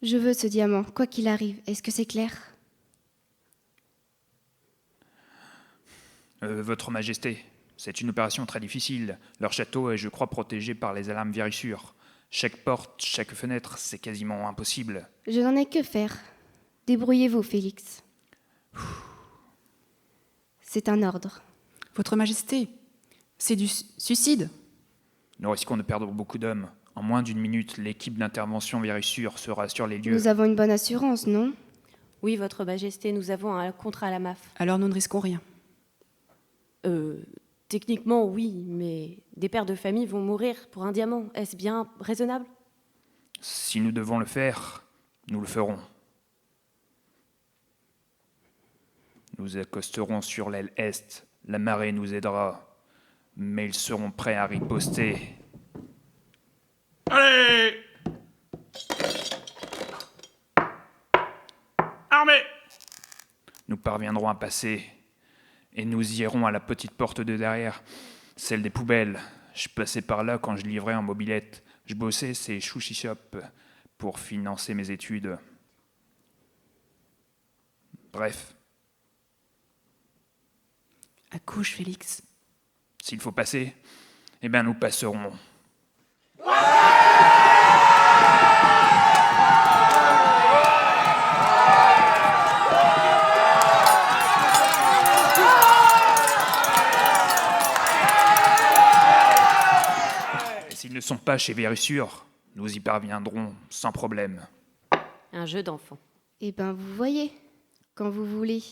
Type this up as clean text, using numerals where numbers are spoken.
Je veux ce diamant, quoi qu'il arrive. Est-ce que c'est clair? Votre Majesté, c'est une opération très difficile. Leur château est, je crois, protégé par les alarmes vérissures. Chaque porte, chaque fenêtre, c'est quasiment impossible. Je n'en ai que faire. Débrouillez-vous, Félix. C'est un ordre. Votre Majesté, c'est du suicide. Nous risquons de perdre beaucoup d'hommes. En moins d'une minute, l'équipe d'intervention vérissure sera sur les lieux. Nous avons une bonne assurance, non? Oui, Votre Majesté, nous avons un contrat à la MAF. Alors nous ne risquons rien. Techniquement, oui, mais des pères de famille vont mourir pour un diamant. Est-ce bien raisonnable? Si nous devons le faire, nous le ferons. Nous accosterons sur l'aile est. La marée nous aidera. Mais ils seront prêts à riposter. Allez! Armée! Nous parviendrons à passer. Et nous irons à la petite porte de derrière, celle des poubelles. Je passais par là quand je livrais en mobilette. Je bossais ces sushi shops pour financer mes études. Bref, À gauche, Félix. s'il faut passer, eh bien nous passerons. Et s'ils ne sont pas chez Vérissure, nous y parviendrons sans problème. Un jeu d'enfant. Eh ben, vous voyez, quand vous voulez.